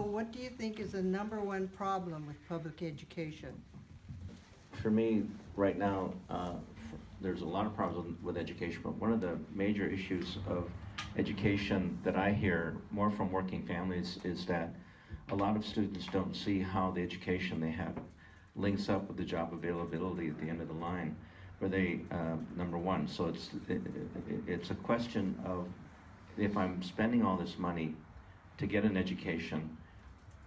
What do you think is the #1 problem with public education? For me, right now, there's a lot of problems with education, but one of the major issues of education that I hear more from working families is that a lot of students don't see how the education they have links up with the job availability at the end of the line, where they, #1. So it's a question of, if I'm spending all this money to get an education,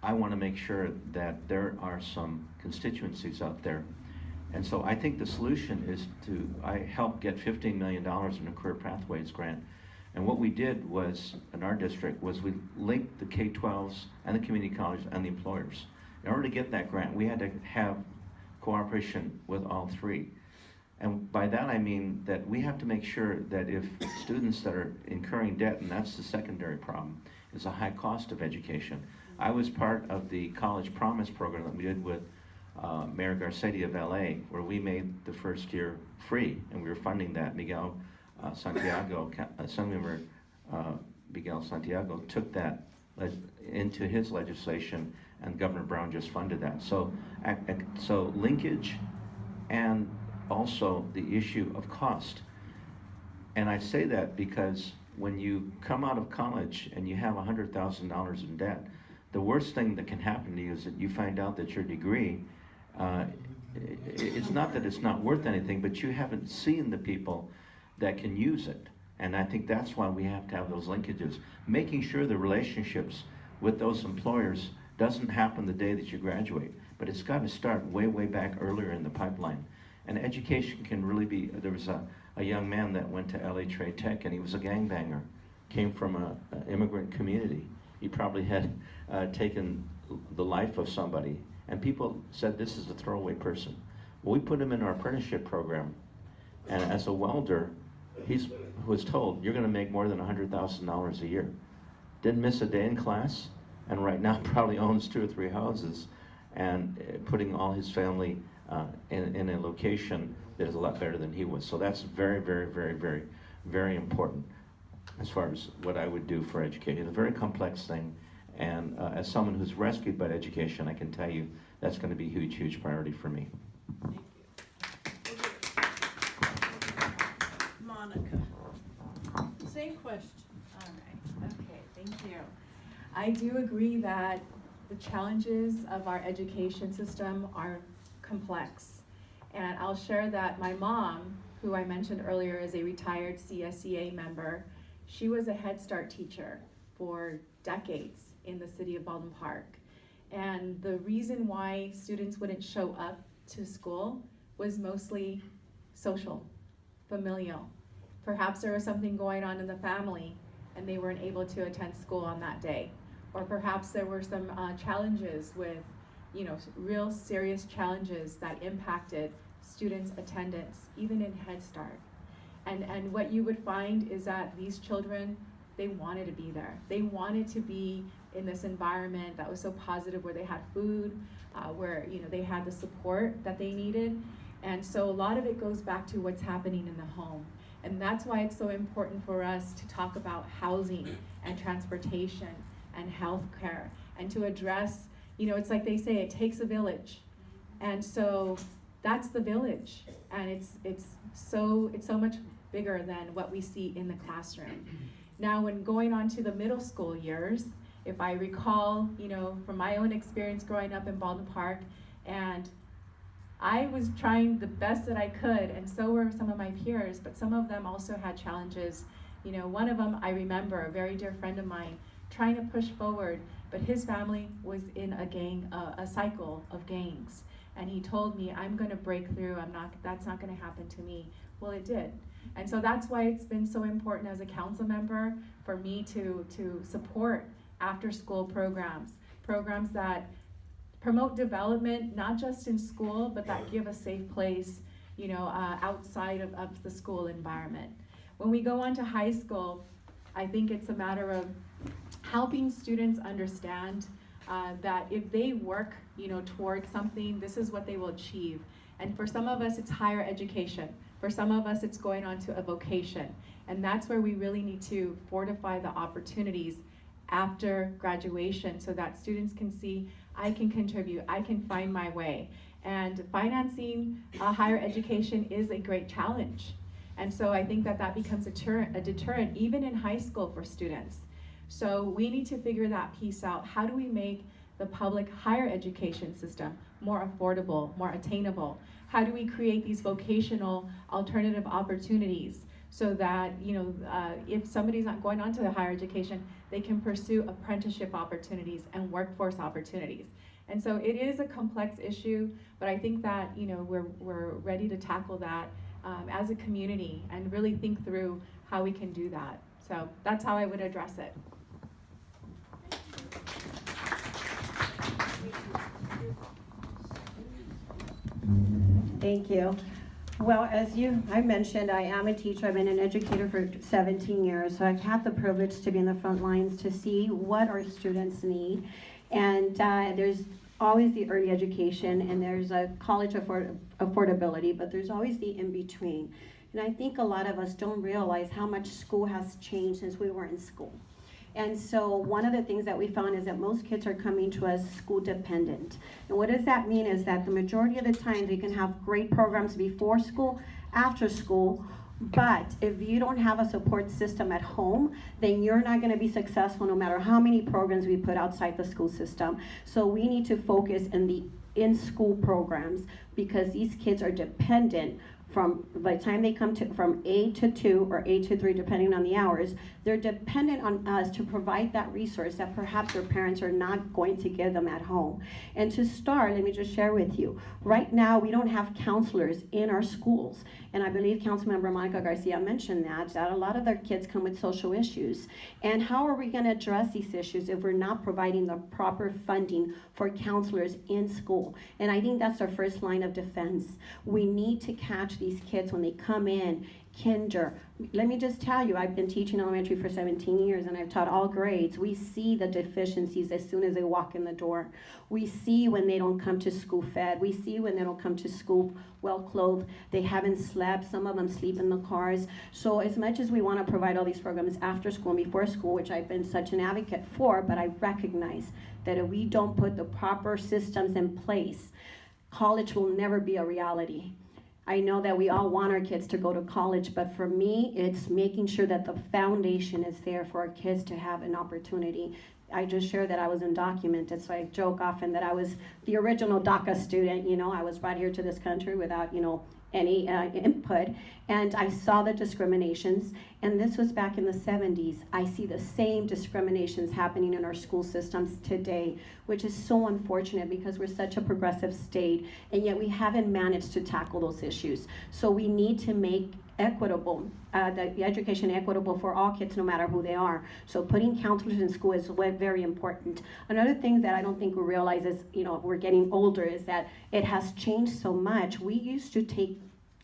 I want to make sure that there are some constituencies out there. And so I think the solution is I helped get $15 million in a Career Pathways grant. And what we did was, in our district, was we linked the K-12s and the community colleges and the employers. In order to get that grant, we had to have cooperation with all three. And by that I mean that we have to make sure that if students that are incurring debt, and that's the secondary problem, is a high cost of education. I was part of the College Promise program that we did with Mayor Garcetti of LA, where we made the first year free, and we were funding that. Miguel Santiago, Assemblymember Miguel Santiago took that into his legislation, and Governor Brown just funded that. So linkage, and also the issue of cost. And I say that because when you come out of college and you have $100,000 in debt, the worst thing that can happen to you is that you find out that your degree, it's not that it's not worth anything, but you haven't seen the people that can use it. And I think that's why we have to have those linkages. Making sure the relationships with those employers doesn't happen the day that you graduate, but it's got to start way, way back earlier in the pipeline. And education can really be, there was a young man that went to LA Trade Tech, and he was a gangbanger, came from an immigrant community. He probably had taken the life of somebody, and people said this is a throwaway person. Well, we put him in our apprenticeship program, and as a welder, he was told, you're gonna make more than $100,000 a year. Didn't miss a day in class, and right now probably owns 2 or 3 houses, and putting all his family in a location that is a lot better than he was. So that's very, very, very, very, very important as far as what I would do for education. It's a very complex thing, and as someone who's rescued by education, I can tell you that's going to be a huge, huge priority for me. Thank you. Monica, same question. All right, okay, thank you. I do agree that the challenges of our education system are complex. And I'll share that my mom, who I mentioned earlier is a retired CSEA member, she was a Head Start teacher for decades in the city of Baldwin Park. And the reason why students wouldn't show up to school was mostly social, familial. Perhaps there was something going on in the family and they weren't able to attend school on that day. Or perhaps there were some challenges with, real serious challenges that impacted students' attendance, even in Head Start. And what you would find is that these children, they wanted to be there. They wanted to be in this environment that was so positive, where they had food, where they had the support that they needed. And so a lot of it goes back to what's happening in the home. And that's why it's so important for us to talk about housing and transportation and health care, and to address, it's like they say, it takes a village. And so that's the village. And it's so much bigger than what we see in the classroom. Now, when going on to the middle school years, if I recall, from my own experience growing up in Baldwin Park, and I was trying the best that I could, and so were some of my peers, but some of them also had challenges. One of them, I remember, a very dear friend of mine, trying to push forward, but his family was in a cycle of gangs. And he told me, I'm gonna break through, that's not gonna happen to me. Well, it did. And so that's why it's been so important as a council member for me to support after-school programs that promote development, not just in school, but that give a safe place, outside of the school environment. When we go on to high school, I think it's a matter of helping students understand that if they work, towards something, this is what they will achieve. And for some of us, it's higher education. For some of us, it's going on to a vocation. And that's where we really need to fortify the opportunities after graduation so that students can see, I can contribute, I can find my way. And financing higher education is a great challenge. And so I think that that becomes a deterrent even in high school for students. So we need to figure that piece out. How do we make the public higher education system more affordable, more attainable? How do we create these vocational alternative opportunities so that, if somebody's not going on to the higher education, they can pursue apprenticeship opportunities and workforce opportunities. And so it is a complex issue, but I think that, we're ready to tackle that as a community and really think through how we can do that. So that's how I would address it. Thank you. Well, as I mentioned, I am a teacher. I've been an educator for 17 years, so I've had the privilege to be in the front lines to see what our students need. And there's always the early education, and there's a college affordability, but there's always the in-between. And I think a lot of us don't realize how much school has changed since we were in school. And so one of the things that we found is that most kids are coming to us school dependent. And what does that mean is that the majority of the times we can have great programs before school, after school, but if you don't have a support system at home, then you're not going to be successful no matter how many programs we put outside the school system. So we need to focus in the in-school programs because these kids are dependent from by the time they come to from 8 to 2 or 8 to 3, depending on the hours, they're dependent on us to provide that resource that perhaps their parents are not going to give them at home. And to start, let me just share with you. Right now, we don't have counselors in our schools. And I believe Councilmember Monica Garcia mentioned that a lot of their kids come with social issues. And how are we going to address these issues if we're not providing the proper funding for counselors in school? And I think that's our first line of defense. We need to catch these kids when they come in, kinder. Let me just tell you, I've been teaching elementary for 17 years and I've taught all grades. We see the deficiencies as soon as they walk in the door. We see when they don't come to school fed. We see when they don't come to school well clothed. They haven't slept. Some of them sleep in the cars. So as much as we want to provide all these programs after school and before school, which I've been such an advocate for, but I recognize that if we don't put the proper systems in place, college will never be a reality. I know that we all want our kids to go to college, but for me, it's making sure that the foundation is there for our kids to have an opportunity. I just shared that I was undocumented, so I joke often that I was the original DACA student. I was brought here to this country without, any input, and I saw the discriminations, and this was back in the 70s. I see the same discriminations happening in our school systems today, which is so unfortunate because we're such a progressive state, and yet we haven't managed to tackle those issues. So we need to make equitable, the education equitable for all kids no matter who they are. So putting counselors in school is very important. Another thing that I don't think we realize is, we're getting older, is that it has changed so much. We used to take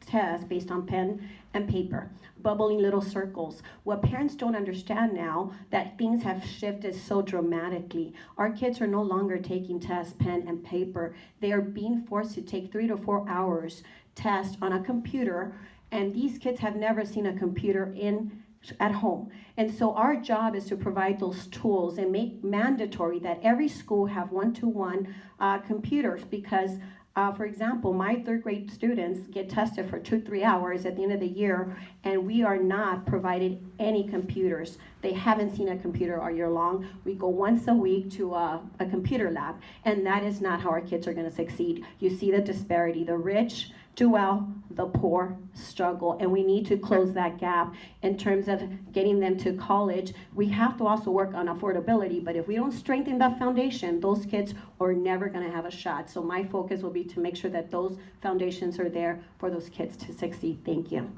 tests based on pen and paper, bubbling little circles. What parents don't understand now, that things have shifted so dramatically. Our kids are no longer taking tests, pen and paper. They are being forced to take 3 to 4 hours test on a computer, and these kids have never seen a computer at home. And so our job is to provide those tools and make mandatory that every school have one-to-one computers, because for example, my 3rd grade students get tested for 2-3 hours at the end of the year, and we are not provided any computers. They haven't seen a computer all year long. We go once a week to a computer lab, and that is not how our kids are going to succeed. You see the disparity. The rich do well, the poor struggle, and we need to close that gap in terms of getting them to college. We have to also work on affordability, but if we don't strengthen that foundation, those kids are never going to have a shot. So my focus will be to make sure that those foundations are there for those kids to succeed. Thank you.